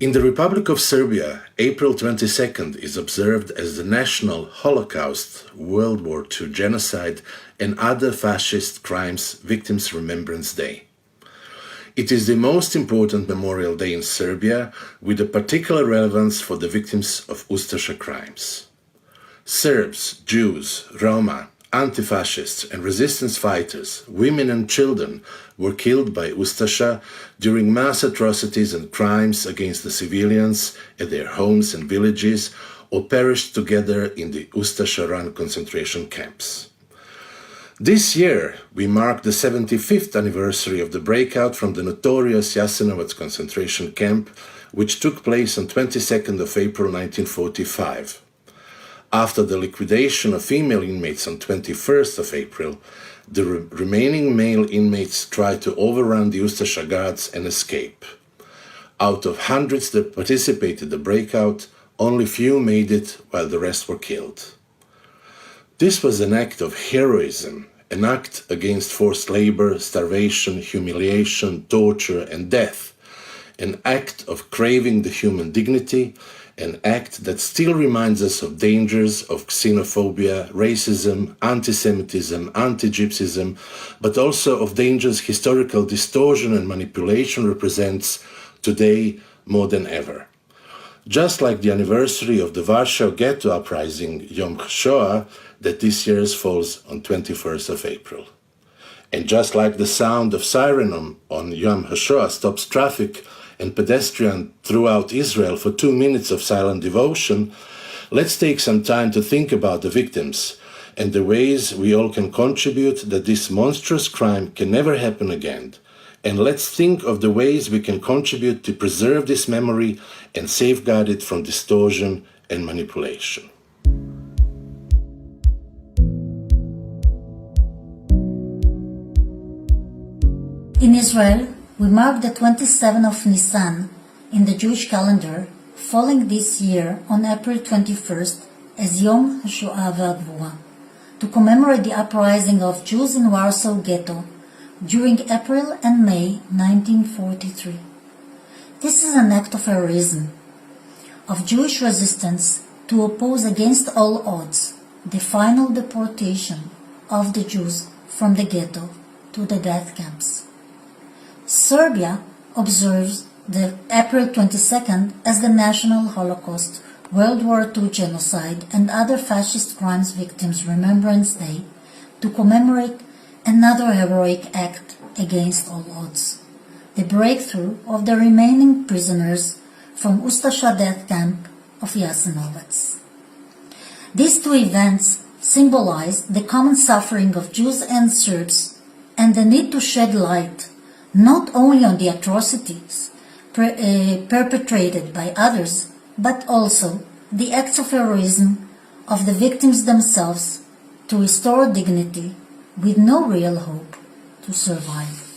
In the Republic of Serbia, April 22nd is observed as the National Holocaust, World War II Genocide and Other Fascist Crimes Victims' Remembrance Day. It is the most important memorial day in Serbia, with a particular relevance for the victims of Ustaša crimes. Serbs, Jews, Roma, anti-fascists and resistance fighters, women and children were killed by Ustaša during mass atrocities and crimes against the civilians at their homes and villages, or perished together in the Ustaša-run concentration camps. This year, we mark the 75th anniversary of the breakout from the notorious Jasenovac concentration camp, which took place on 22nd of April 1945. After the liquidation of female inmates on 21st of April, the remaining male inmates tried to overrun the Ustaša guards and escape. Out of hundreds that participated in the breakout, only few made it while the rest were killed. This was an act of heroism, an act against forced labor, starvation, humiliation, torture and death, an act of craving the human dignity, an act that still reminds us of dangers of xenophobia, racism, anti-Semitism, anti-Gypsyism, but also of dangers historical distortion and manipulation represents today more than ever. Just like the anniversary of the Warsaw Ghetto uprising, Yom HaShoah, that this year falls on 21st of April. And just like the sound of siren on Yom HaShoah stops traffic and pedestrians throughout Israel for 2 minutes of silent devotion, let's take some time to think about the victims and the ways we all can contribute that this monstrous crime can never happen again. And let's think of the ways we can contribute to preserve this memory and safeguard it from distortion and manipulation. In Israel, we mark the 27th of Nisan in the Jewish calendar, falling this year on April 21st as Yom HaShoah VaGvura, to commemorate the uprising of Jews in Warsaw Ghetto during April and May 1943. This is an act of heroism, of Jewish resistance to oppose against all odds the final deportation of the Jews from the ghetto to the death camps. Serbia observes the April 22nd as the National Holocaust, World War II Genocide and Other Fascist Crimes Victims' Remembrance Day to commemorate another heroic act against all odds, the breakthrough of the remaining prisoners from Ustaša death camp of Jasenovac. These two events symbolize the common suffering of Jews and Serbs and the need to shed light not only on the atrocities perpetrated by others, but also the acts of heroism of the victims themselves to restore dignity with no real hope to survive.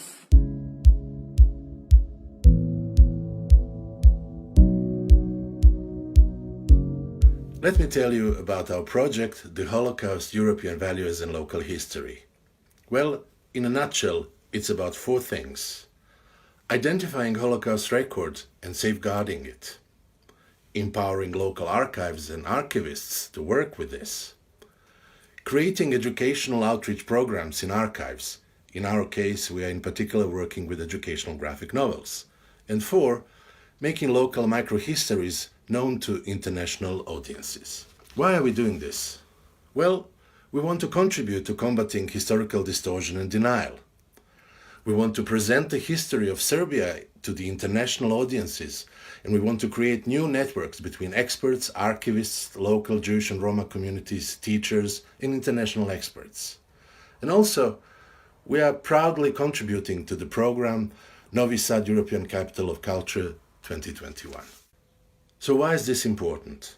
Let me tell you about our project, the Holocaust, European Values and Local History. Well, in a nutshell, it's about 4 things: identifying Holocaust records and safeguarding it, empowering local archives and archivists to work with this, creating educational outreach programs in archives. In our case, we are in particular working with educational graphic novels. And 4, making local microhistories known to international audiences. Why are we doing this? Well, we want to contribute to combating historical distortion and denial. We want to present the history of Serbia to the international audiences, and we want to create new networks between experts, archivists, local Jewish and Roma communities, teachers, and international experts. And also, we are proudly contributing to the program Novi Sad European Capital of Culture 2021. So why is this important?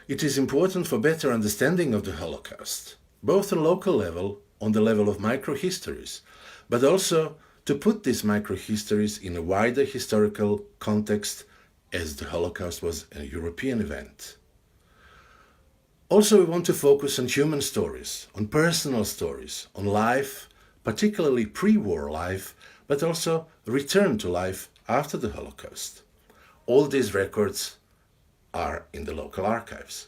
It is important for better understanding of the Holocaust, both on local level, on the level of microhistories, but also to put these microhistories in a wider historical context, as the Holocaust was a European event. Also, we want to focus on human stories, on personal stories, on life, particularly pre-war life, but also return to life after the Holocaust. all these records are in the local archives.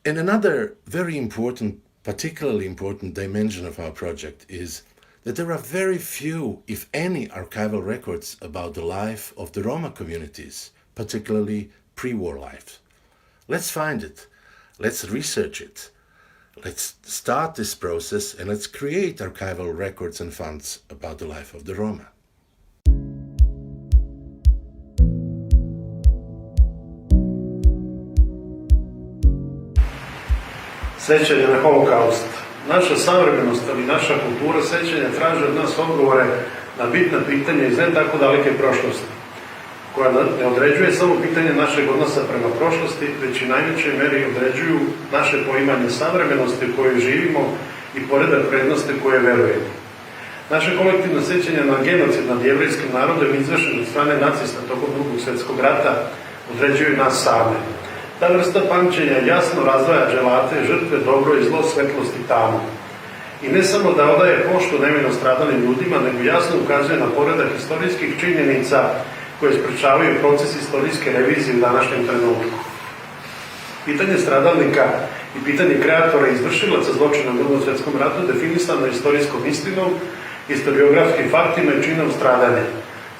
And another very important, particularly important dimension of our project is that there are very few, if any, archival records about the life of the Roma communities, particularly pre-war life. Let's find it. Let's research it. Let's start this process and let's create archival records and funds about the life of the Roma. Sećanje na Holokaust. Naša savremenost, ali naša kultura sećanja traži od nas odgovore na bitna pitanja iz ne tako daleke prošlosti, koja ne određuje samo pitanje našeg odnosa prema prošlosti, već i najvećoj meri određuju naše poimanje savremenosti u kojoj živimo i poredak vrednosti koje verujemo. Naše kolektivno sećanje na genocid nad jevrejskim narodom izvršen od strane nacista tokom Drugog svjetskog rata određuju nas same. Ta vrsta pamćenja jasno razdvaja dželate, žrtve, dobro i zlo, svetlost i tamu. I ne samo da odaje poštu nevino stradalim ljudima, nego jasno ukazuje na poredak istorijskih činjenica koje sprečavaju proces istorijske revizije u današnjem trenutku. Pitanje stradalnika i pitanje kreatora i izvršilaca zločina u Drugom svjetskom ratu definisano istorijskom istinom, historiografskim faktima i činom stradanja.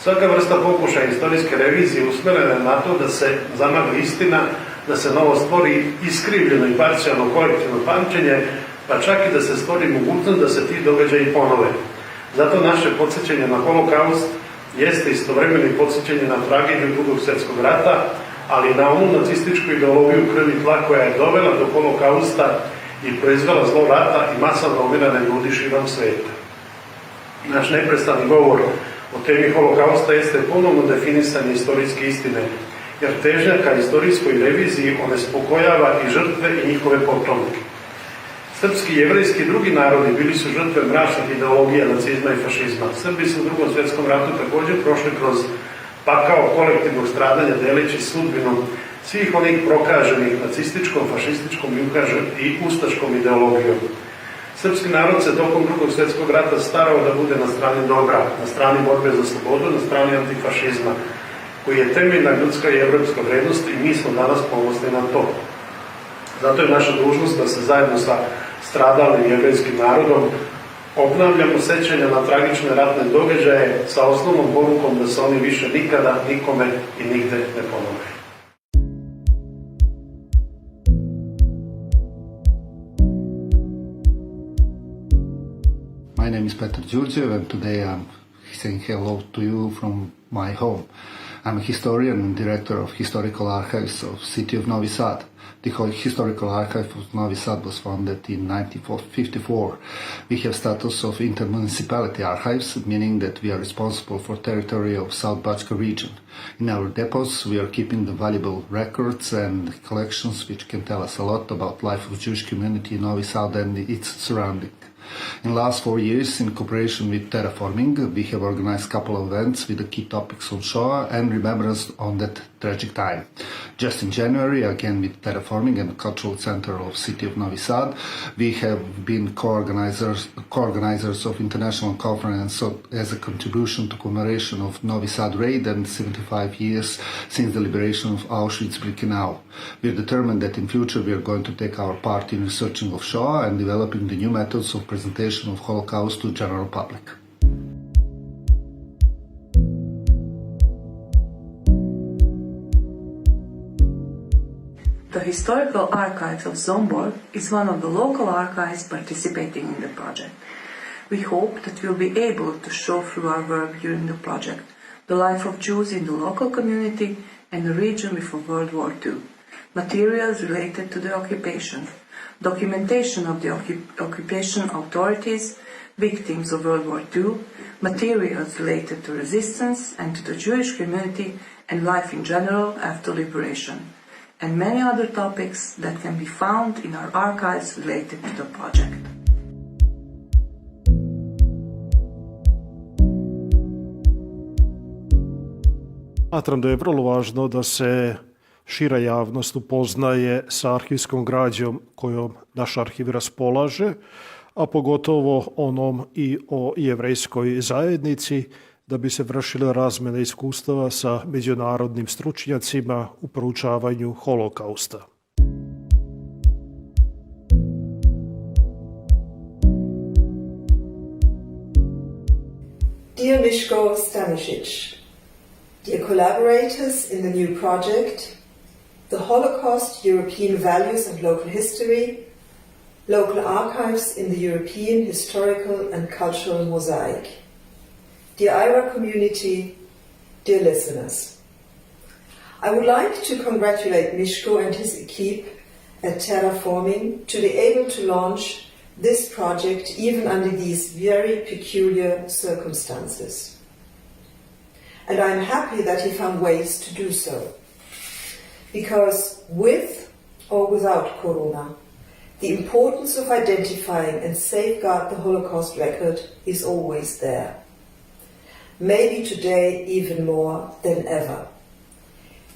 Svaka vrsta pokušaja istorijske revizije usmerena je na to da se zamagli istina, da se novo stvori iskrivljeno i parcijalno kolektivno pamćenje, pa čak i da se stvori mogućnost da se ti događaji ponove. Zato naše podsjećanje na Holokaust jeste istovremeno i podsjećanje na tragediju Drugog svjetskog rata, ali na onu nacističku ideologiju krvi tla koja je dovela do Holokausta i proizvela zlo rata i masovno umirane ljudi širom sveta. Naš neprestani govor o temi Holokausta jeste ponovno definisanje istorijske istine, jer težnja ka istorijskoj reviziji onespokojava i žrtve i njihove potomke. Srpski, jevrejski i drugi narodi bili su žrtve mračnih ideologija nacizma i fašizma. Srbi su u Drugom svjetskom ratu također prošli kroz pakao kolektivnog stradanja deleći sudbinu svih onih prokaženih nacističkom, fašističkom i ustaškom ideologijom. Srpski narod se tokom Drugog svjetskog rata starao da bude na strani dobra, na strani borbe za slobodu, na strani antifašizma, koji je temeljna ljudska i evropska vrednost i mi smo danas ponosni na to. Zato je naša dužnost da se zajedno sa stradalim jevrejskim narodom obnavljamo sećanja na tragične ratne događaje sa osnovnom porukom da se oni više nikada, nikome i nigde ne ponove. My name is Petar Đurđev and today I'm saying hello to you from my home. I'm a historian and director of Historical Archives of City of Novi Sad. The Historical Archive of Novi Sad was founded in 1954. We have status of intermunicipality archives, meaning that we are responsible for territory of South Bačka region. In our depots, we are keeping the valuable records and collections which can tell us a lot about life of Jewish community in Novi Sad and its surrounding. In the last 4 years, in cooperation with Terraforming, we have organized a couple of events with the key topics on Shoah and remembrance on that tragic time. Just in January, again with Terraforming and the Cultural Center of City of Novi Sad, we have been co-organizers of international conference as a contribution to commemoration of Novi Sad raid and 75 years since the liberation of Auschwitz-Birkenau. We are determined that in future we are going to take our part in researching of Shoah and developing the new methods of presentation of Holocaust to general public. The Historical Archives of Zomborg is one of the local archives participating in the project. We hope that we'll be able to show through our work during the project the life of Jews in the local community and the region before World War II, materials related to the occupation, documentation of the occupation authorities, victims of World War II, materials related to resistance and to the Jewish community and life in general after liberation, and many other topics that can be found in our archives related to the project. Smatram da je vrlo važno da se šira javnost upoznaje sa arhivskom građom kojom naš arhiv raspolaže, a pogotovo onom i o jevrejskoj zajednici, da bi se vršile razmjene iskustava sa međunarodnim stručnjacima u proučavanju Holokausta. Dear Miško Stanisic, dear collaborators in the new project, the Holocaust, European Values and Local History, Local Archives in the European Historical and Cultural Mosaic. Dear IRA community, dear listeners, I would like to congratulate Miško and his equipe at Terraforming to be able to launch this project even under these very peculiar circumstances. And I am happy that he found ways to do so. Because with or without Corona, the importance of identifying and safeguard the Holocaust record is always there. Maybe today even more than ever.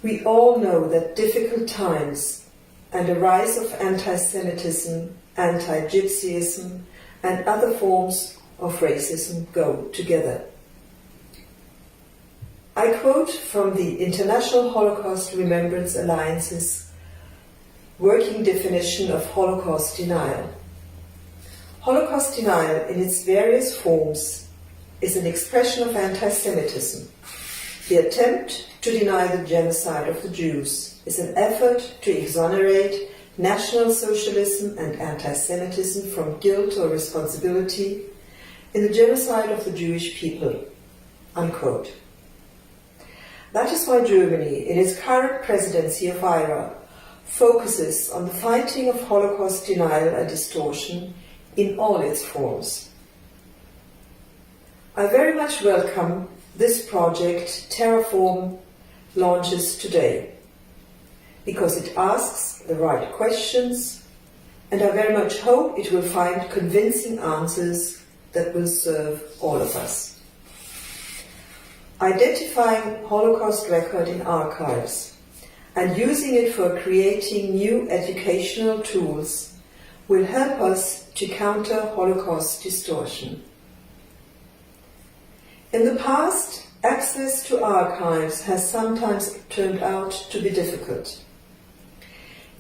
We all know that difficult times and a rise of anti-Semitism, anti-Gypsyism and other forms of racism go together. I quote from the International Holocaust Remembrance Alliance's working definition of Holocaust denial. Holocaust denial in its various forms is an expression of anti-Semitism. The attempt to deny the genocide of the Jews is an effort to exonerate National Socialism and anti-Semitism from guilt or responsibility in the genocide of the Jewish people. Unquote. That is why Germany, in its current presidency of IRA, focuses on the fighting of Holocaust denial and distortion in all its forms. I very much welcome this project Terraform launches today, because it asks the right questions, and I very much hope it will find convincing answers that will serve all of us. Identifying Holocaust record in archives and using it for creating new educational tools will help us to counter Holocaust distortion. In the past, access to archives has sometimes turned out to be difficult.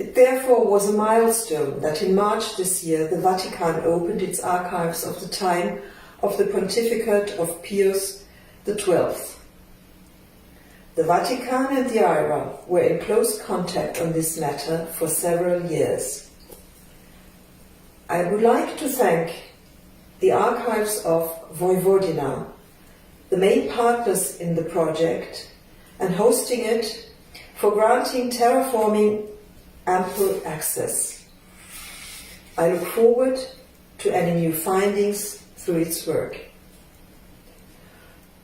It therefore was a milestone that in March this year the Vatican opened its archives of the time of the pontificate of Pius XII. The Vatican and the IRA were in close contact on this matter for several years. I would like to thank the archives of Vojvodina, the main partners in the project, and hosting it, for granting Terraforming ample access. I look forward to any new findings through its work.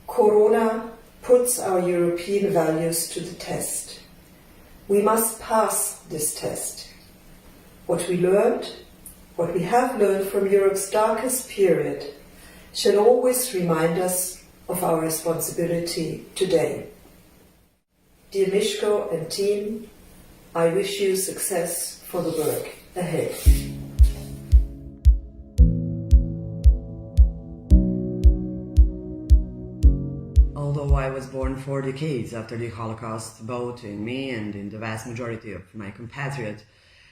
Corona puts our European values to the test. We must pass this test. What we have learned from Europe's darkest period shall always remind us of our responsibility today. Dear Miško and team, I wish you success for the work ahead. Although I was born 4 decades after the Holocaust, both in me and in the vast majority of my compatriots,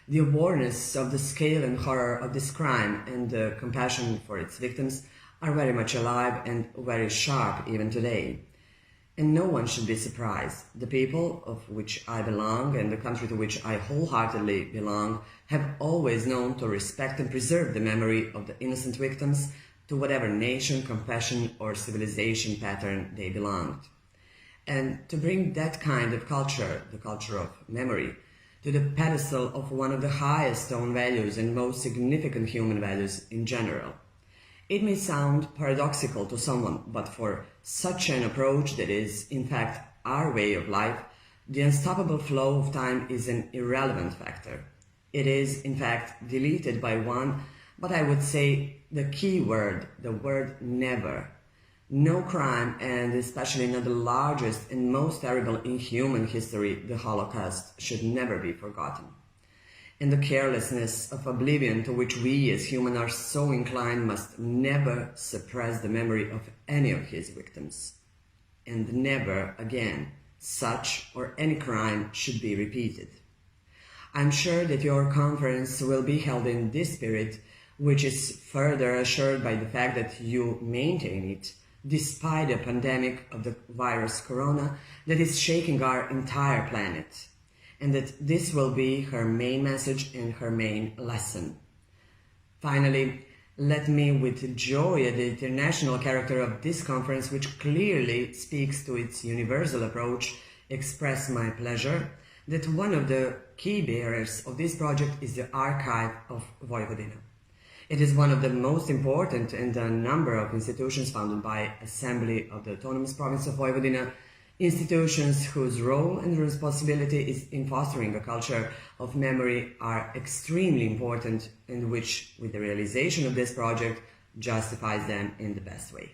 the awareness of the scale and horror of this crime and the compassion for its victims are very much alive and very sharp even today. And no one should be surprised. The people of which I belong and the country to which I wholeheartedly belong have always known to respect and preserve the memory of the innocent victims to whatever nation, confession or civilization pattern they belonged. And to bring that kind of culture, the culture of memory, to the pedestal of one of the highest own values and most significant human values in general. It may sound paradoxical to someone, but for such an approach that is, in fact, our way of life, the unstoppable flow of time is an irrelevant factor. It is, in fact, deleted by one, but I would say the key word, the word never. No crime, and especially not the largest and most terrible in human history, the Holocaust, should never be forgotten. And the carelessness of oblivion to which we as humans are so inclined must never suppress the memory of any of his victims. and never again such or any crime should be repeated. I'm sure that your conference will be held in this spirit, which is further assured by the fact that you maintain it despite the pandemic of the virus corona that is shaking our entire planet, and that this will be her main message and her main lesson. Finally, let me with joy at the international character of this conference, which clearly speaks to its universal approach, express my pleasure that one of the key bearers of this project is the Archive of Vojvodina. It is one of the most important and a number of institutions founded by Assembly of the Autonomous Province of Vojvodina, institutions whose role and responsibility is in fostering a culture of memory are extremely important, and which, with the realization of this project, justifies them in the best way.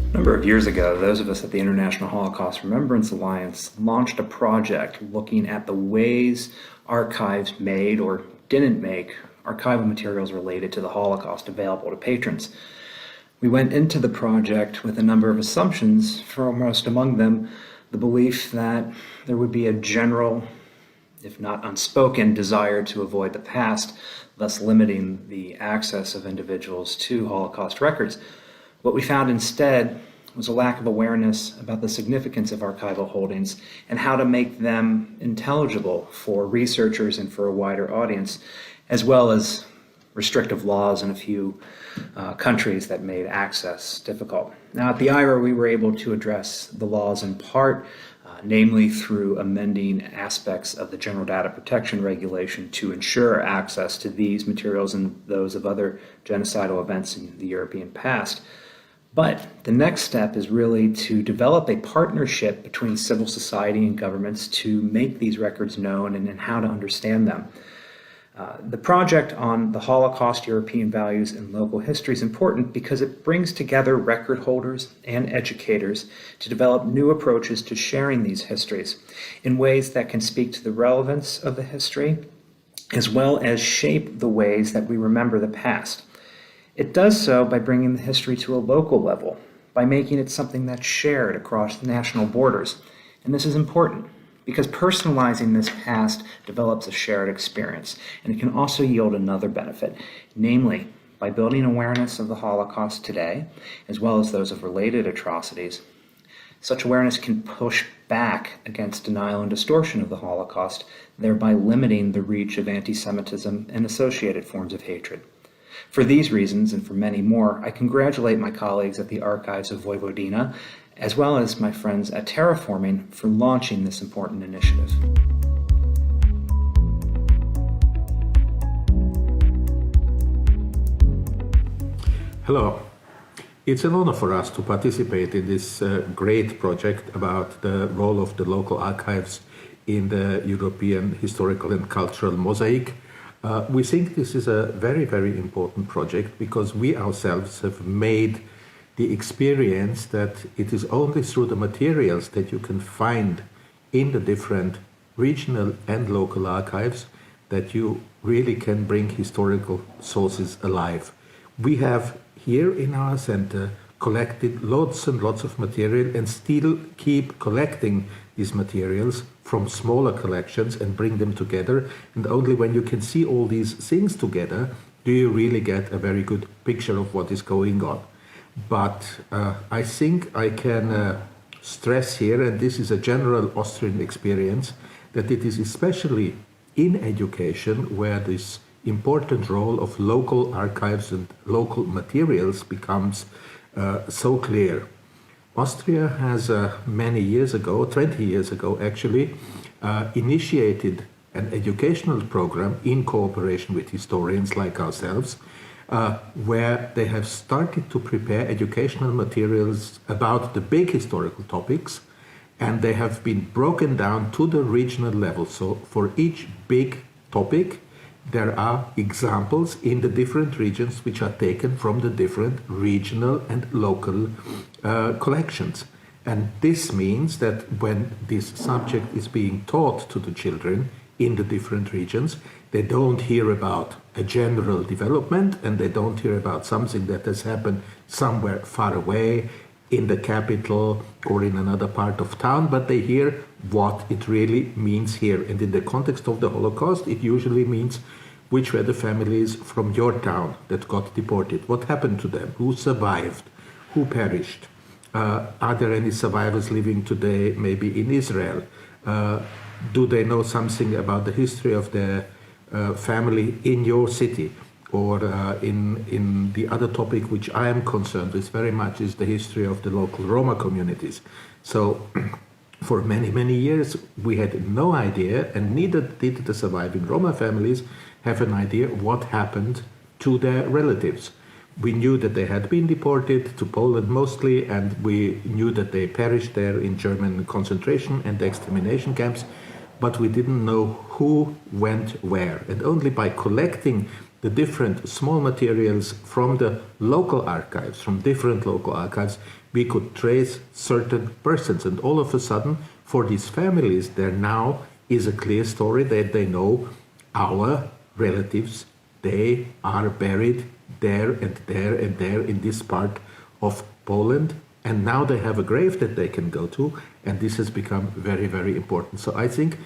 A number of years ago, those of us at the International Holocaust Remembrance Alliance launched a project looking at the ways archives made or didn't make archival materials related to the Holocaust available to patrons. We went into the project with a number of assumptions, foremost among them the belief that there would be a general, if not unspoken, desire to avoid the past, thus limiting the access of individuals to Holocaust records. What we found instead was a lack of awareness about the significance of archival holdings and how to make them intelligible for researchers and for a wider audience, as well as restrictive laws in a few countries that made access difficult. Now at the IRA, we were able to address the laws in part, namely through amending aspects of the General Data Protection Regulation to ensure access to these materials and those of other genocidal events in the European past. But the next step is really to develop a partnership between civil society and governments to make these records known and how to understand them. The project on the Holocaust, European values, and local history is important because it brings together record holders and educators to develop new approaches to sharing these histories in ways that can speak to the relevance of the history, as well as shape the ways that we remember the past. It does so by bringing the history to a local level, by making it something that's shared across national borders. And this is important because personalizing this past develops a shared experience, and it can also yield another benefit, namely by building awareness of the Holocaust today, as well as those of related atrocities. Such awareness can push back against denial and distortion of the Holocaust, thereby limiting the reach of anti-Semitism and associated forms of hatred. For these reasons, and for many more, I congratulate my colleagues at the Archives of Vojvodina, as well as my friends at Terraforming for launching this important initiative. Hello. It's an honor for us to participate in this great project about the role of the local archives in the European historical and cultural mosaic. We think this is a very, very important project because we ourselves have made the experience that it is only through the materials that you can find in the different regional and local archives that you really can bring historical sources alive. We have here in our center collected lots and lots of material and still keep collecting these materials from smaller collections and bring them together. And only when you can see all these things together do you really get a very good picture of what is going on. But I think I can stress here, and this is a general Austrian experience, that it is especially in education where this important role of local archives and local materials becomes so clear. Austria has many years ago, 20 years ago actually, initiated an educational program in cooperation with historians like ourselves, where they have started to prepare educational materials about the big historical topics, and they have been broken down to the regional level. So for each big topic, there are examples in the different regions which are taken from the different regional and local collections. And this means that when this subject is being taught to the children in the different regions, they don't hear about a general development and they don't hear about something that has happened somewhere far away in the capital or in another part of town, but they hear what it really means here. And in the context of the Holocaust, it usually means which were the families from your town that got deported, what happened to them, who survived, who perished. Are there any survivors living today maybe in Israel? Do they know something about the history of their family in your city? Or in the other topic which I am concerned with very much is the history of the local Roma communities. So for many, many years we had no idea, and neither did the surviving Roma families have an idea what happened to their relatives. We knew that they had been deported to Poland mostly, and we knew that they perished there in German concentration and extermination camps, but we didn't know who went where. And only by collecting the different small materials from the local archives, from different local archives, we could trace certain persons. And all of a sudden, for these families, there now is a clear story that they know our relatives, they are buried there and there and there in this part of Poland. And now they have a grave that they can go to. And this has become very, very important. So I think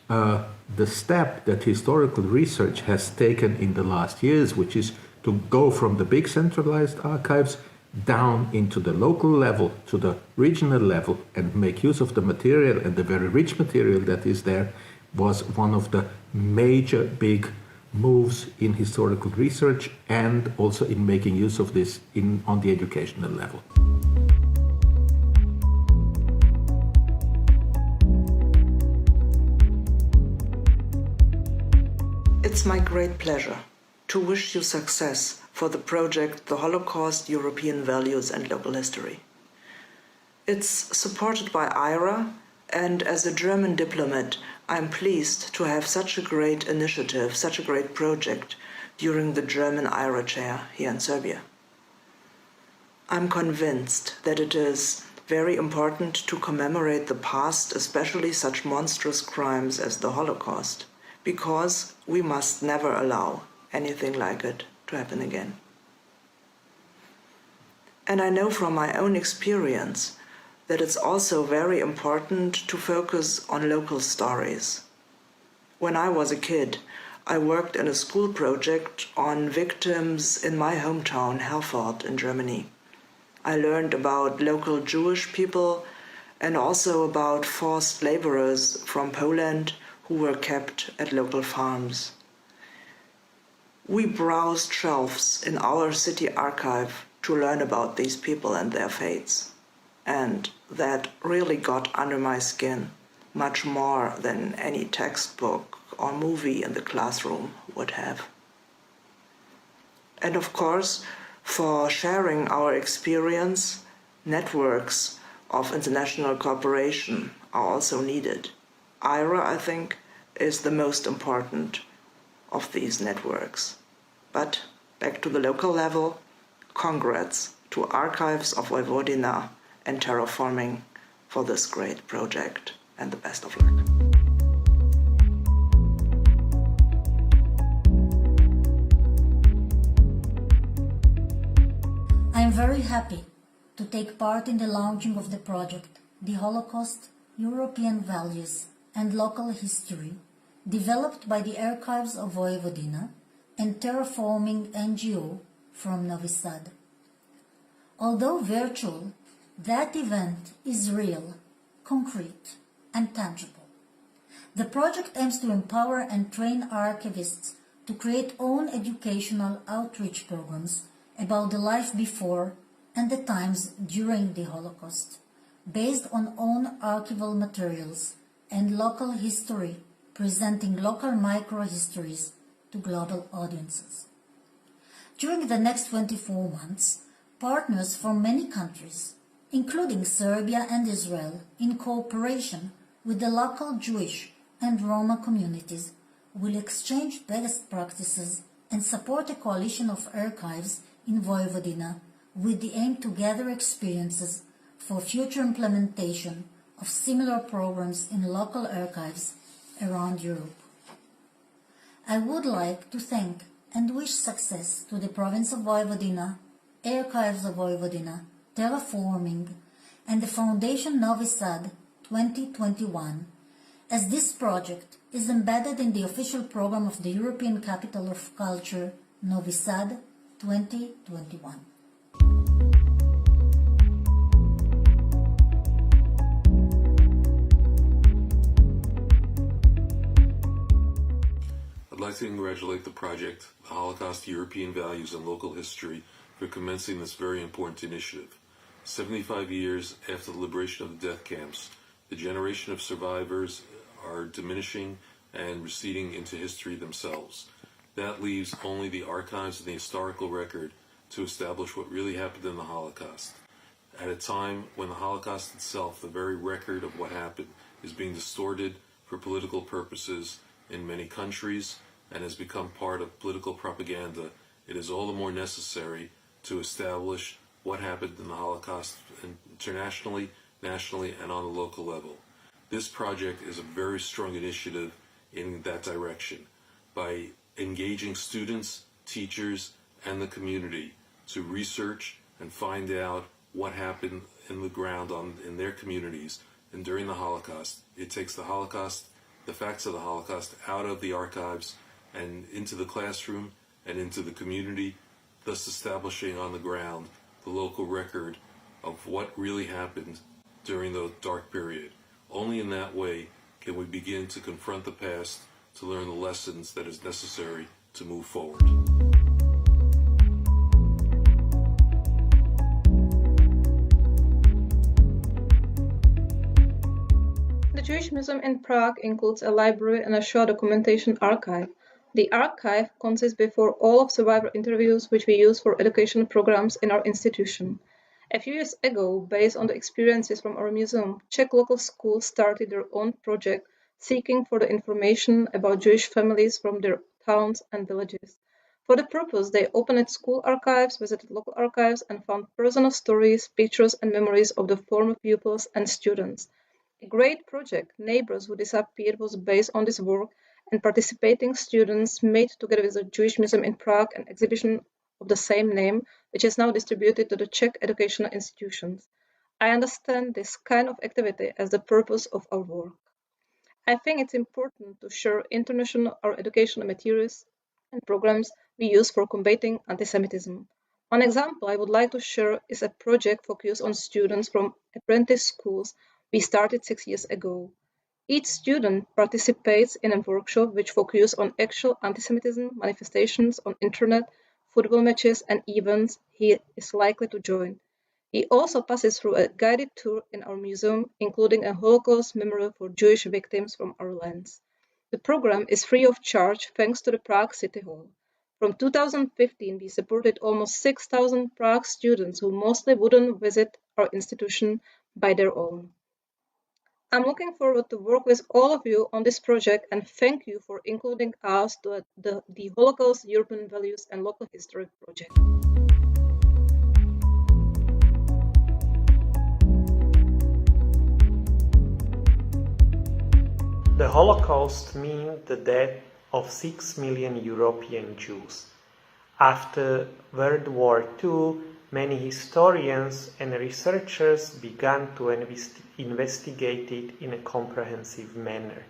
the step that historical research has taken in the last years, which is to go from the big centralized archives down into the local level, to the regional level, and make use of the material and the very rich material that is there, was one of the major big moves in historical research and also in making use of this on the educational level. It's my great pleasure to wish you success for the project The Holocaust, European Values and Local History. It's supported by IRA, and as a German diplomat, I'm pleased to have such a great initiative, such a great project during the German IRA chair here in Serbia. I'm convinced that it is very important to commemorate the past, especially such monstrous crimes as the Holocaust, because we must never allow anything like it to happen again. And I know from my own experience that it's also very important to focus on local stories. When I was a kid, I worked in a school project on victims in my hometown, Herford in Germany. I learned about local Jewish people and also about forced laborers from Poland who were kept at local farms. We browsed shelves in our city archive to learn about these people and their fates. And that really got under my skin, much more than any textbook or movie in the classroom would have. And of course, for sharing our experience, networks of international cooperation are also needed. IRA, I think, is the most important of these networks. But back to the local level, congrats to Archives of Vojvodina and Terraforming for this great project, and the best of luck. I am very happy to take part in the launching of the project, The Holocaust, European Values and Local History, developed by the Archives of Vojvodina and Terraforming NGO from Novi Sad. Although virtual, that event is real, concrete, and tangible. The project aims to empower and train archivists to create own educational outreach programs about the life before and the times during the Holocaust, based on own archival materials and local history, presenting local micro-histories to global audiences. During the next 24 months, partners from many countries, including Serbia and Israel, in cooperation with the local Jewish and Roma communities, will exchange best practices and support a coalition of archives in Vojvodina with the aim to gather experiences for future implementation of similar programs in local archives around Europe. I would like to thank and wish success to the Province of Vojvodina, Archives of Vojvodina, Terraforming, and the Foundation Novi Sad 2021, as this project is embedded in the official program of the European Capital of Culture Novi Sad 2021. I'd like to congratulate the project, the Holocaust, European Values and Local History, for commencing this very important initiative. 75 years after the liberation of the death camps, the generation of survivors are diminishing and receding into history themselves. That leaves only the archives and the historical record to establish what really happened in the Holocaust. At a time when the Holocaust itself, the very record of what happened, is being distorted for political purposes in many countries and has become part of political propaganda, it is all the more necessary to establish what happened in the Holocaust internationally, nationally, and on a local level. This project is a very strong initiative in that direction by engaging students, teachers, and the community to research and find out what happened in the ground in their communities and during the Holocaust. It takes the Holocaust, the facts of the Holocaust, out of the archives and into the classroom and into the community, thus establishing on the ground the local record of what really happened during the dark period. Only in that way can we begin to confront the past, to learn the lessons that is necessary to move forward. The Jewish Museum in Prague includes a library and a show documentation archive. The archive consists before all of survivor interviews which we use for educational programs in our institution. A few years ago, based on the experiences from our museum, Czech local schools started their own project seeking for the information about Jewish families from their towns and villages. For the purpose, they opened school archives, visited local archives, and found personal stories, pictures, and memories of the former pupils and students. A great project, Neighbors Who Disappeared, was based on this work, and participating students made, together with the Jewish Museum in Prague, an exhibition of the same name, which is now distributed to the Czech educational institutions. I understand this kind of activity as the purpose of our work. I think it's important to share international or educational materials and programs we use for combating anti-Semitism. One example I would like to share is a project focused on students from apprentice schools we started 6 years ago. Each student participates in a workshop which focuses on actual anti-Semitism manifestations on internet, football matches, and events he is likely to join. He also passes through a guided tour in our museum, including a Holocaust memorial for Jewish victims from our lands. The program is free of charge thanks to the Prague City Hall. From 2015, we supported almost 6,000 Prague students who mostly wouldn't visit our institution by their own. I'm looking forward to work with all of you on this project and thank you for including us to the Holocaust, European Values and Local History project. The Holocaust meant the death of 6 million European Jews. After World War II, many historians and researchers began to investigate it in a comprehensive manner.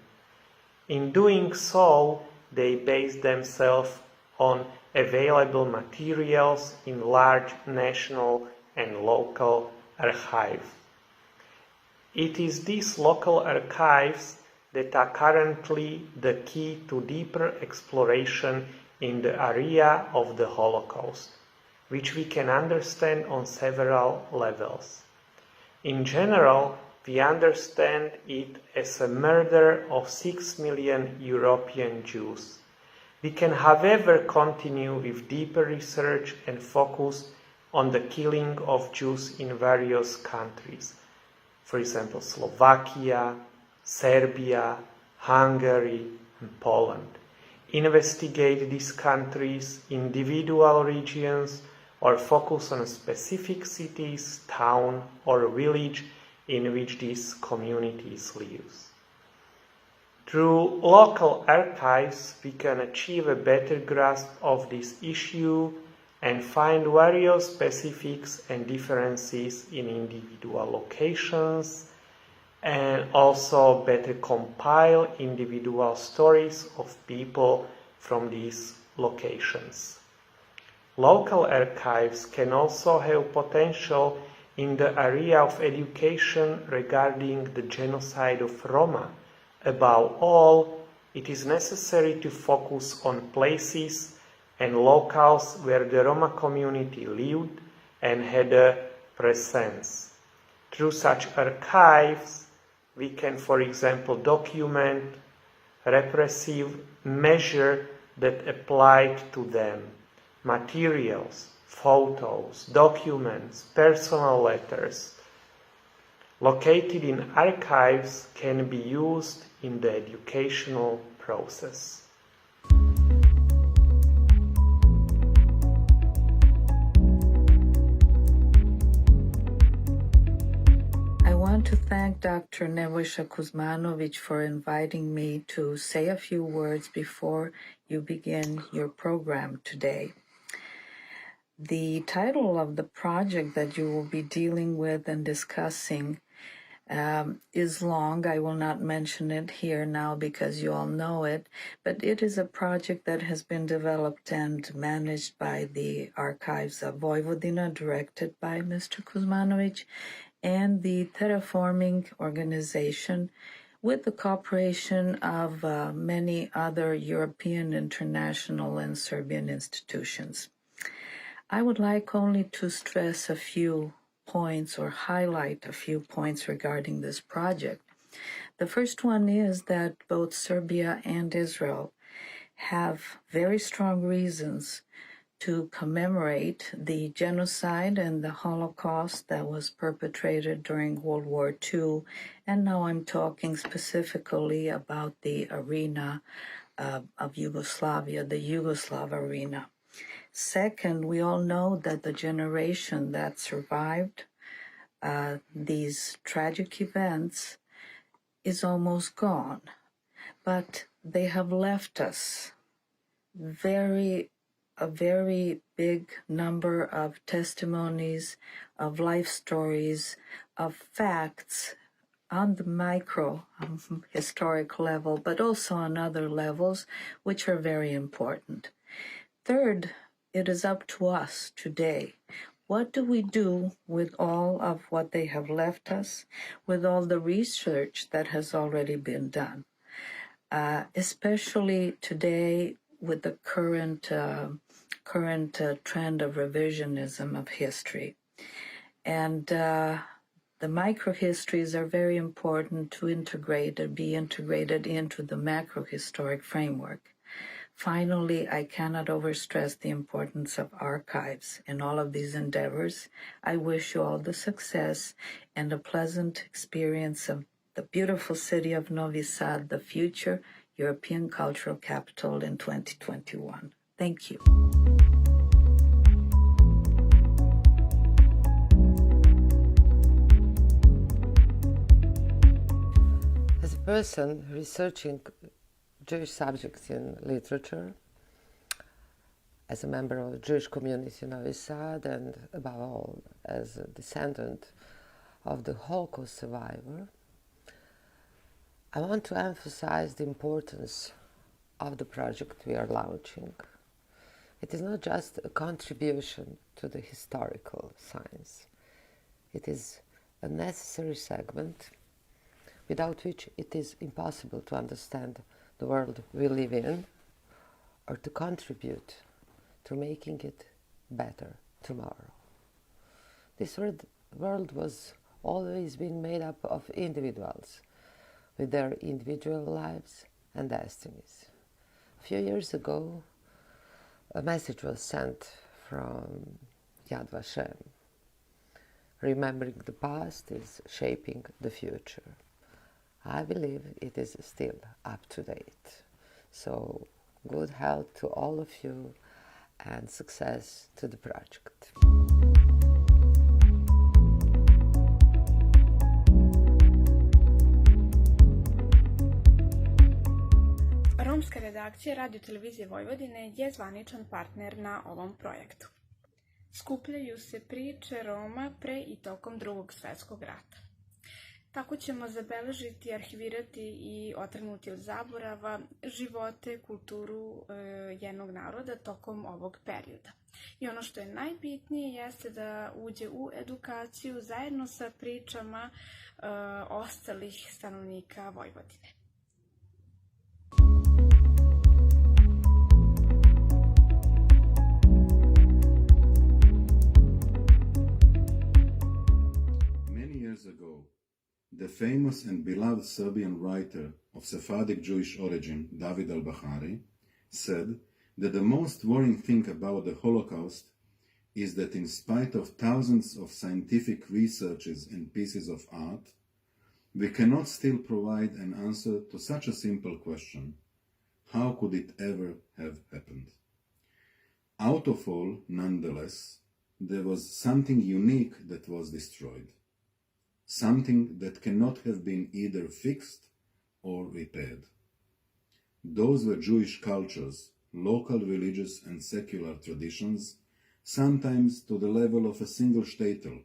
In doing so, they based themselves on available materials in large national and local archives. It is these local archives that are currently the key to deeper exploration in the area of the Holocaust, which we can understand on several levels. In general, we understand it as a murder of 6 million European Jews. We can, however, continue with deeper research and focus on the killing of Jews in various countries, for example, Slovakia, Serbia, Hungary, and Poland. Investigate these countries, individual regions, or focus on specific cities, town, or village in which these communities live. Through local archives, we can achieve a better grasp of this issue and find various specifics and differences in individual locations, and also better compile individual stories of people from these locations. Local archives can also have potential in the area of education regarding the genocide of Roma. Above all, it is necessary to focus on places and locales where the Roma community lived and had a presence. Through such archives, we can, for example, document repressive measures that applied to them, materials, photos, documents, personal letters. Located in archives can be used in the educational process. To thank Dr. Nebojša Kuzmanović for inviting me to say a few words before you begin your program today. The title of the project that you will be dealing with and discussing is long. I will not mention it here now because you all know it, but it is a project that has been developed and managed by the Archives of Vojvodina, directed by Mr. Kuzmanović, and the Terraforming Organization, with the cooperation of many other European, international, and Serbian institutions. I would like only to stress a few points or highlight a few points regarding this project. The first one is that both Serbia and Israel have very strong reasons to commemorate the genocide and the Holocaust that was perpetrated during World War II, and now I'm talking specifically about the arena of Yugoslavia, the Yugoslav arena. Second, we all know that the generation that survived these tragic events is almost gone, but they have left us a very big number of testimonies, of life stories, of facts on the micro historic level, but also on other levels, which are very important. Third, it is up to us today, What do we do with all of what they have left us, with all the research that has already been done? Especially today with the current trend of revisionism of history. And the microhistories are very important to integrate and be integrated into the macrohistoric framework. Finally, I cannot overstress the importance of archives in all of these endeavors. I wish you all the success and a pleasant experience of the beautiful city of Novi Sad, the future European cultural capital in 2021. Thank you. As a person researching Jewish subjects in literature, as a member of the Jewish community in Novi Sad, and above all as a descendant of the Holocaust survivor, I want to emphasize the importance of the project we are launching. It is not just a contribution to the historical science. It is a necessary segment without which it is impossible to understand the world we live in or to contribute to making it better tomorrow. This world was always been made up of individuals with their individual lives and destinies. A few years ago, a message was sent from Yad Vashem. Remembering the past is shaping the future. I believe it is still up to date. So good health to all of you and success to the project. Romska redakcija Radio Televizije Vojvodine je zvaničan partner na ovom projektu. Skupljaju se priče Roma pre i tokom Drugog svjetskog rata. Tako ćemo zabeležiti, arhivirati i otrgnuti od zaborava živote, kulturu jednog naroda tokom ovog perioda. I ono što je najbitnije jeste da uđe u edukaciju zajedno sa pričama ostalih stanovnika Vojvodine. Many years ago, the famous and beloved Serbian writer of Sephardic Jewish origin, David al-Bahari, said that the most worrying thing about the Holocaust is that in spite of thousands of scientific researches and pieces of art, we cannot still provide an answer to such a simple question: how could it ever have happened? Out of all, nonetheless, there was something unique that was destroyed. Something that cannot have been either fixed or repaired. Those were Jewish cultures, local religious and secular traditions, sometimes to the level of a single shtetl,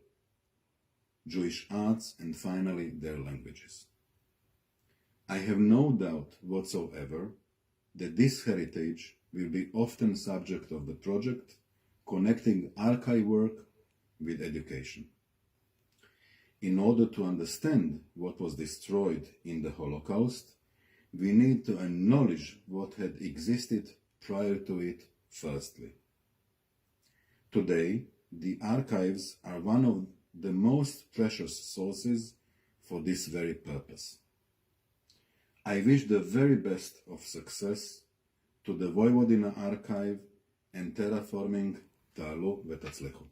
Jewish arts, and finally their languages. I have no doubt whatsoever that this heritage will be often subject of the project, connecting archive work with education. In order to understand what was destroyed in the Holocaust, we need to acknowledge what had existed prior to it firstly. Today, the archives are one of the most precious sources for this very purpose. I wish the very best of success to the Vojvodina Archive and Terraforming Talu Vetatzlehu.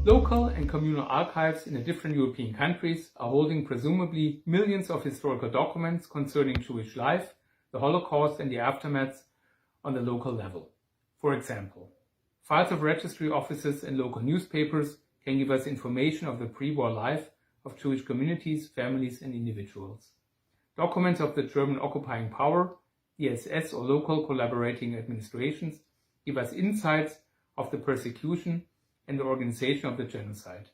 Local and communal archives in the different European countries are holding presumably millions of historical documents concerning Jewish life, the Holocaust and the aftermaths on the local level. For example, files of registry offices and local newspapers can give us information of the pre-war life of Jewish communities, families and individuals. Documents of the German occupying power, the SS or local collaborating administrations give us insights of the persecution and the organization of the genocide.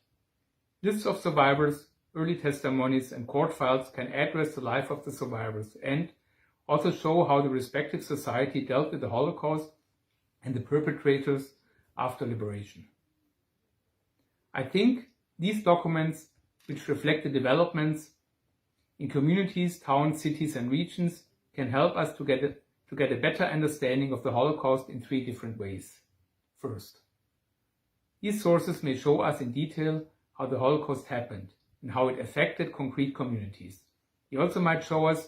Lists of survivors early testimonies, and court files can address the life of the survivors and also show how the respective society dealt with the Holocaust and the perpetrators after liberation. I think these documents, which reflect the developments in communities, towns, cities, and regions, can help us to get a better understanding of the Holocaust in 3 different ways. First, these sources may show us in detail how the Holocaust happened and how it affected concrete communities. They also might show us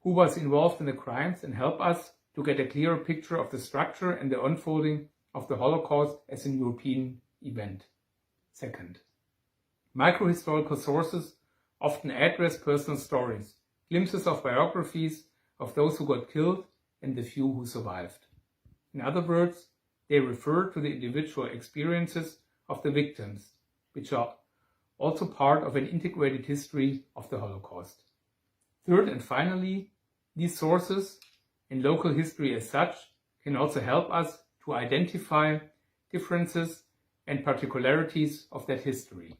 who was involved in the crimes and help us to get a clearer picture of the structure and the unfolding of the Holocaust as an European event. Second, microhistorical sources often address personal stories, glimpses of biographies of those who got killed and the few who survived. In other words, they refer to the individual experiences of the victims, which are also part of an integrated history of the Holocaust. Third and finally, these sources and local history as such can also help us to identify differences and particularities of that history.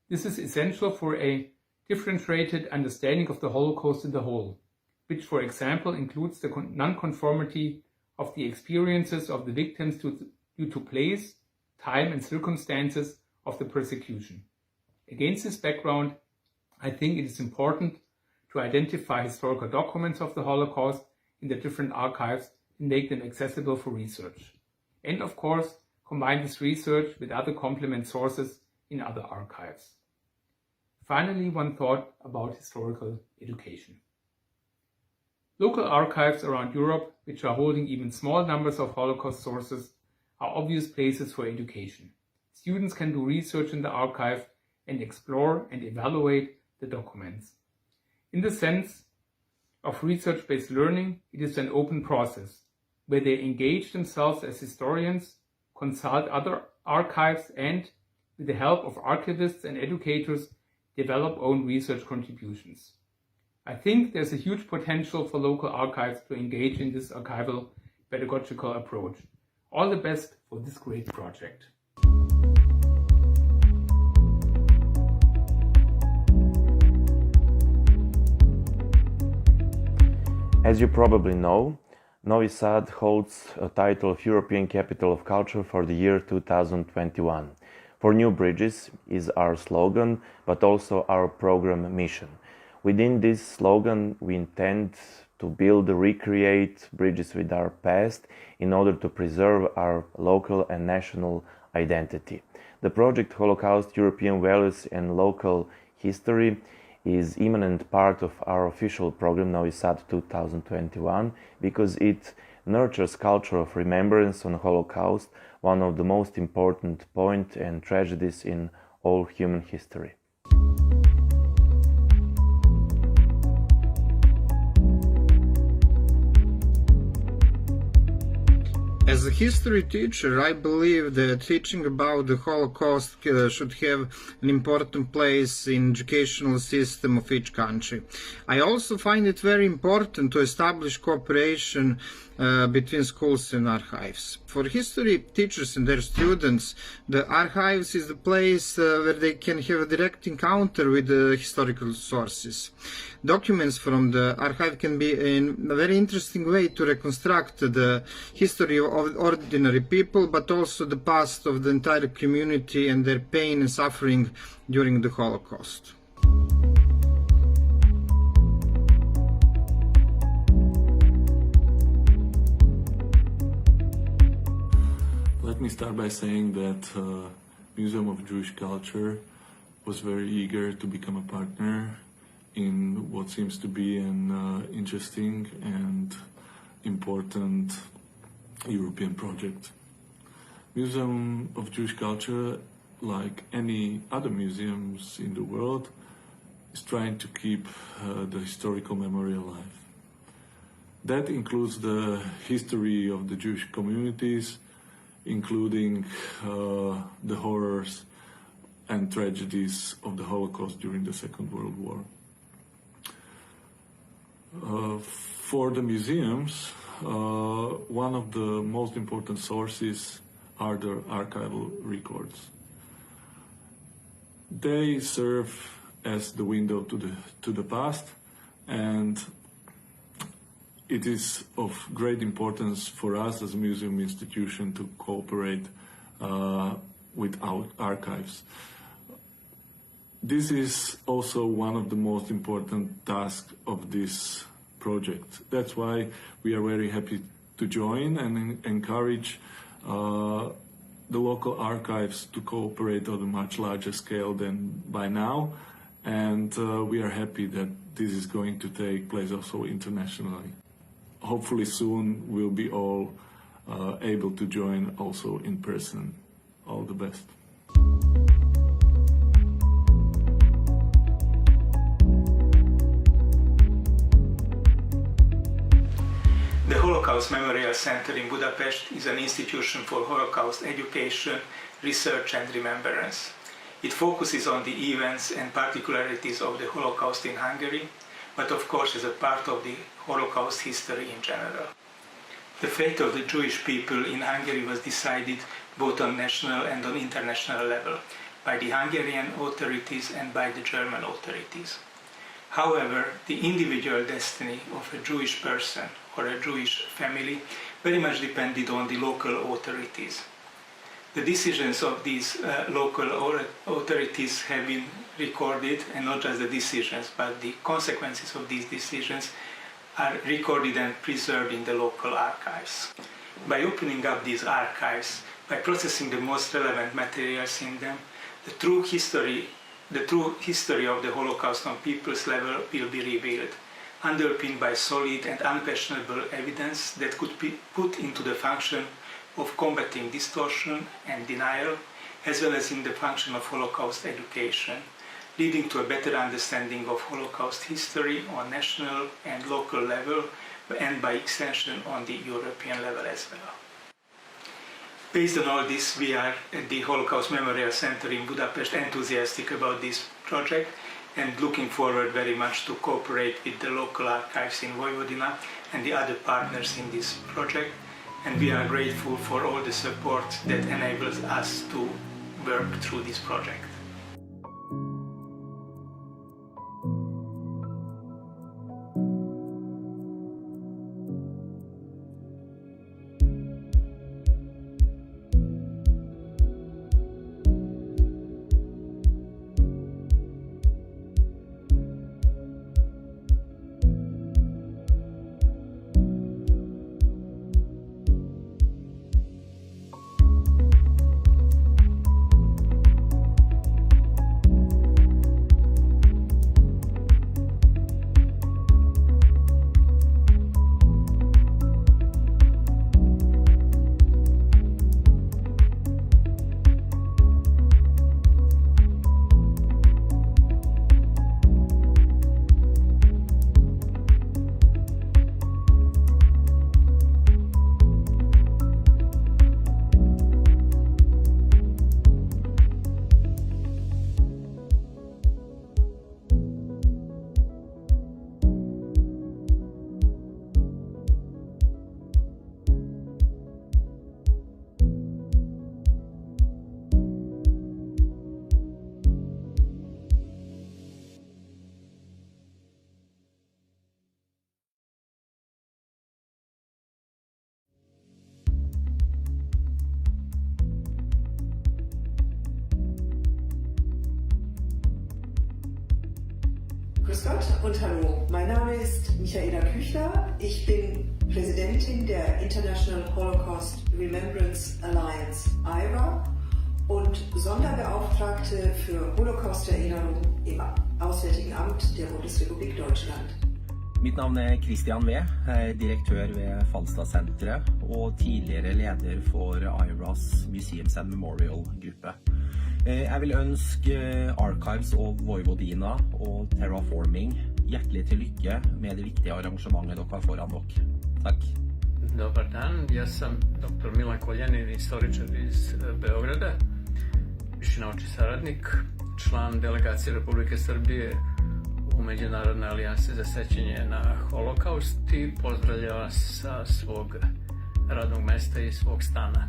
This is essential for a differentiated understanding of the Holocaust in the whole, which for example includes the non-conformity of the experiences of the victims due to place, time and circumstances of the persecution. Against this background, I think it is important to identify historical documents of the Holocaust in the different archives and make them accessible for research. And of course, combine this research with other complement sources in other archives. Finally, one thought about historical education. Local archives around Europe, which are holding even small numbers of Holocaust sources, are obvious places for education. Students can do research in the archive and explore and evaluate the documents. In the sense of research-based learning, it is an open process, where they engage themselves as historians, consult other archives, and, with the help of archivists and educators, develop own research contributions. I think there's a huge potential for local archives to engage in this archival pedagogical approach. All the best for this great project. As you probably know, Novi Sad holds a title of European Capital of Culture for the year 2021. For New Bridges is our slogan, but also our program mission. Within this slogan, we intend to build and recreate bridges with our past in order to preserve our local and national identity. The project Holocaust, European Values and Local History is imminent part of our official program Novi Sad 2021 because it nurtures culture of remembrance on Holocaust, one of the most important points and tragedies in all human history. As a history teacher, I believe that teaching about the Holocaust should have an important place in educational system of each country. I also find it very important to establish cooperation between schools and archives. For history teachers and their students, the archives is the place where they can have a direct encounter with the historical sources. Documents from the archive can be a very interesting way to reconstruct the history of ordinary people, but also the past of the entire community and their pain and suffering during the Holocaust. Let me start by saying that Museum of Jewish Culture was very eager to become a partner in what seems to be an interesting and important European project. Museum of Jewish Culture, like any other museums in the world, is trying to keep the historical memory alive. That includes the history of the Jewish communities, including the horrors and tragedies of the Holocaust during the Second World War. For the museums, one of the most important sources are the archival records. They serve as the window to the past, and it is of great importance for us as a museum institution to cooperate with our archives. This is also one of the most important tasks of this project. That's why we are very happy to join and encourage the local archives to cooperate on a much larger scale than by now, and we are happy that this is going to take place also internationally. Hopefully soon we'll be all able to join also in person. All the best. The Holocaust Memorial Center in Budapest is an institution for Holocaust education, research and remembrance. It focuses on the events and particularities of the Holocaust in Hungary, but of course as a part of the Holocaust history in general. The fate of the Jewish people in Hungary was decided both on national and on international level by the Hungarian authorities and by the German authorities. However, the individual destiny of a Jewish person or a Jewish family very much depended on the local authorities. The decisions of these local authorities have been recorded, and not just the decisions, but the consequences of these decisions are recorded and preserved in the local archives. By opening up these archives, by processing the most relevant materials in them, the true history of the Holocaust on people's level will be revealed, underpinned by solid and unquestionable evidence that could be put into the function of combating distortion and denial, as well as in the function of Holocaust education, leading to a better understanding of Holocaust history on national and local level, and by extension on the European level as well. Based on all this, we are at the Holocaust Memorial Center in Budapest enthusiastic about this project and looking forward very much to cooperate with the local archives in Vojvodina and the other partners in this project. And we are grateful for all the support that enables us to work through this project. Grüß Gott und hallo, mein Name ist Michaela Küchler, ich bin Präsidentin der International Holocaust Remembrance Alliance IRA und Sonderbeauftragte für Holocaust-Erinnerung im Auswärtigen Amt der Bundesrepublik Deutschland. Mitt navn er Christian Wee, jeg er direktør ved Falstadsenteret og tidligere leder for IRAs Museums and Memorial-gruppe. Jeg vil ønske Archives of Vojvodina og Terraforming hjertelig til lykke med det viktige arrangementet dere har foran dere. Takk. Dobar dan, ja sam dr. Milan Koljanin, istoričar iz Beograda, viši naučni saradnik, član delegacije Republike Srbije u Međunarodnoj alijansi za sećanje na Holokaust i pozdravljam vas sa svog radnog mesta i svog stana.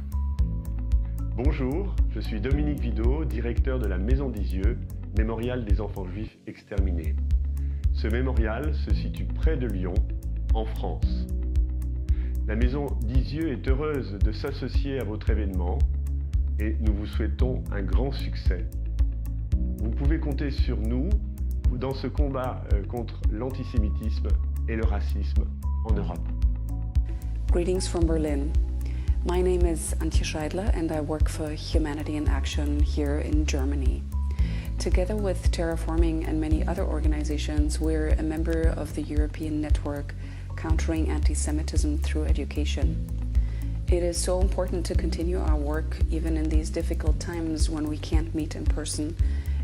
Bonjour, je suis Dominique Vidot, directeur de la Maison d'Isieux, mémorial des enfants juifs exterminés. Ce mémorial se situe près de Lyon, en France. La Maison d'Isieux est heureuse de s'associer à votre événement et nous vous souhaitons un grand succès. Vous pouvez compter sur nous dans ce combat contre l'antisémitisme et le racisme en Europe. Greetings from Berlin. My name is Antje Scheidler and I work for Humanity in Action here in Germany. Together with Terraforming and many other organizations, we're a member of the European network Countering Anti-Semitism Through Education. It is so important to continue our work even in these difficult times when we can't meet in person,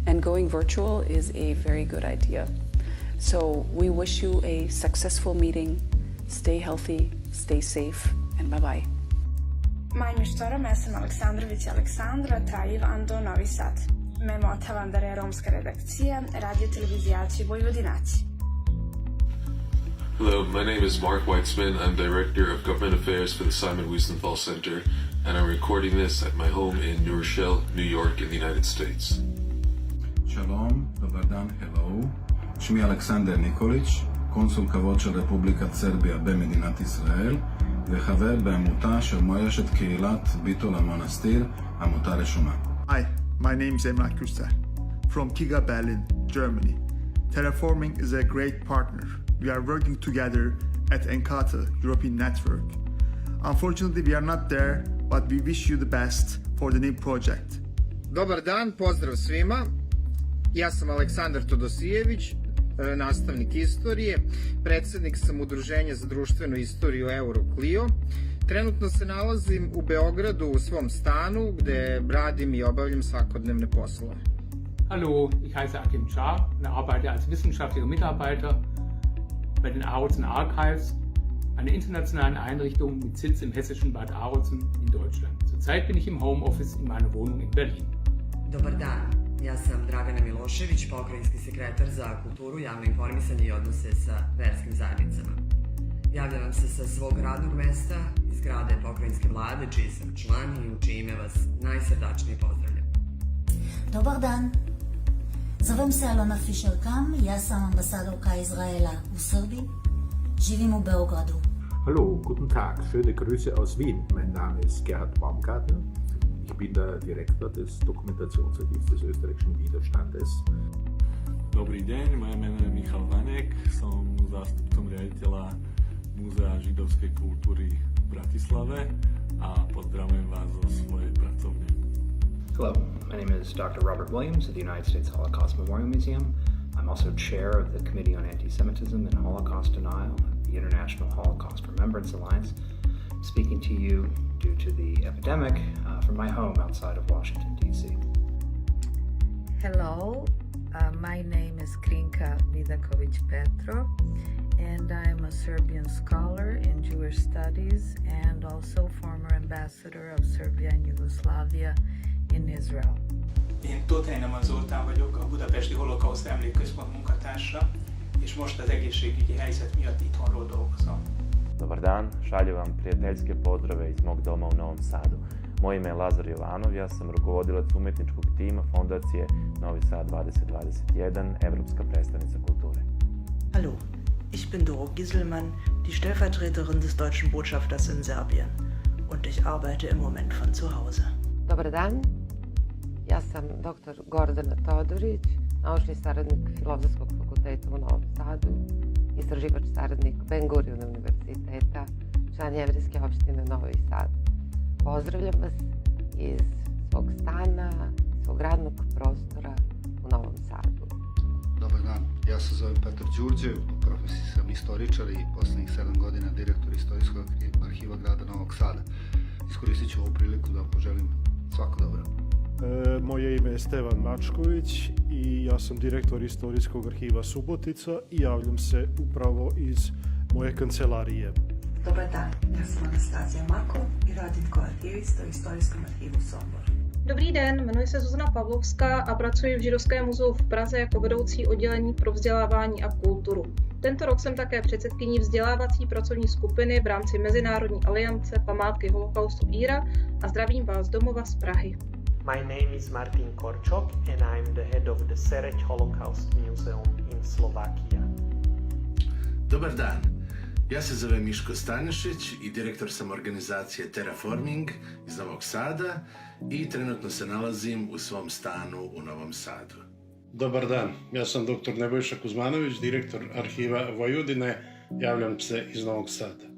and going virtual is a very good idea. So we wish you a successful meeting, stay healthy, stay safe, and bye-bye. Мојме штораме сам Александровиќ Александра, Таив Андо, Нови Сад. Ме мотавам да ромска редакција, радио телевизијаци Војводинаци. Hello, my name is Mark Weitzman. I'm Director of Government Affairs for the Simon Wiesenthal Center, and I'm recording this at my home in New Rochelle, New York in the United States. Shalom, dobar dan, hello. שמי אלכסנדר ניקוליץ', קונסול כבוד של רפובליקת סרביה במדינת ישראל, וחבר בעמותה של מורשת קהילת ביטול המונסטיר, עמותה רשומה. Hi, my name is Emrah Küster from Kiga, Berlin, Germany. Terraforming is a great partner. We are working together at Enkata European Network. Unfortunately, we are not there, but we wish you the best for the new project. Dobar dan, pozdrav svima. Ja sam Aleksandar Todosijević, nastavnik istorije, predsednik sam Udruženja za društvenu istoriju Euroclio. Trenutno se nalazim u Beogradu u svom stanu gde radim I obavljam svakodnevne poslove. Hallo, ich heiße Akim Char und arbeite als wissenschaftlicher Mitarbeiter bei den Arolsen Archives, einer internationalen Einrichtung mit Sitz im hessischen Bad Arolsen in Deutschland. Zurzeit bin ich im Homeoffice in meiner Wohnung in Berlin. Dobar dan, ja sam Dragana Milošević, pokrajinski sekretar za kulturu, javno informisanje I odnose sa verskim zajednicama. Javljam vam se sa svog radnog mesta iz zgrade pokrajinske vlade, čiji sam član I u čije ime vas najsrdačnije pozdravljam. Dobar dan. Zovem se Alona Fischer-Kam, ja sam ambasadorka Izraela u Srbiji, živim u Beogradu. Hallo, guten Tag, schöne Grüße aus Wien. Mein Name ist Gerhard Baumgartner. Ich bin der Direktor des Dokumentationsarchivs des österreichischen Widerstandes. Dobrý deň, moje meno je Michal Vanek, som zástupcom riaditeľa Múzea židovskej kultúry v Bratislave a pozdravujem vás zo svojej pracovne. Hello, my name is Dr. Robert Williams of the United States Holocaust Memorial Museum. I'm also chair of the Committee on Anti-Semitism and Holocaust Denial at the International Holocaust Remembrance Alliance, speaking to you due to the epidemic from my home outside of Washington, D.C. Hello, my name is Krinka Vidaković-Petro, and I'm a Serbian scholar in Jewish studies and also former ambassador of Serbia and Yugoslavia in Israel. Én Tóth Heinemann Zoltán vagyok, a Budapesti Holokauszt Emlékközpont munkatársa, és most az egészségügyi helyzet miatt itthonról dolgozom. Dobar dan, šaljem vam prijateljske pozdrave iz mog doma u Novom Sadu. Moje ime je Lazar Jovanov, ja sam rukovodilac umetničkog tima Fondacije Novi Sad 2021, Evropska predstavnica kulture. Hallo, ich bin Doro Gieselmann, die Stellvertreterin des deutschen Botschafters in Serbien und ich arbeite im Moment von zu Hause. Dobar dan, ja sam dr. Gordana Todorić, naučni saradnik Filozofskog fakulteta u Novom Sadu, istraživač saradnik Ben Gurion univerziteta, član Jevrejske opštine Novi Sad. Pozdravljam vas iz svog stana, svog radnog prostora u Novom Sadu. Dobar dan, ja se zovem Petar Đurđev, po profesiji sam istoričar I poslednjih 7 godina direktor Istorijskog arhiva grada Novog Sada. Iskoristit ću ovu priliku da vam poželim svako dobro. Moje ime je Stevan Mačković I ja sam direktor Istorijskog arhiva Subotica I javljam se upravo iz moje kancelarije. Dobar dan, ja sam Anastazija Mako I radim kao arhivista u Istorijskom arhivu Sombor. Dobrý den, jmenuji se Zuzana Pavlovská a pracuji v Židovském muzeu v Praze jako vedoucí oddělení pro vzdělávání a kulturu. Tento rok jsem také předsedkyní vzdělávací pracovní skupiny v rámci Mezinárodní aliance Památky holokaustu Íra a zdravím vás domova z Prahy. My name is Martin Korčok and I'm the head of the Sereď Holocaust Museum in Slovakia. Dobar dan, ja se zovem Miško Stanišić i direktor sam organizacije Terraforming iz Novog Sada i trenutno se nalazim u svom stanu u Novom Sadu. Dobar dan, ja sam dr. Nebojša Kuzmanović, direktor arhiva Vojvodine, javljam se iz Novog Sada.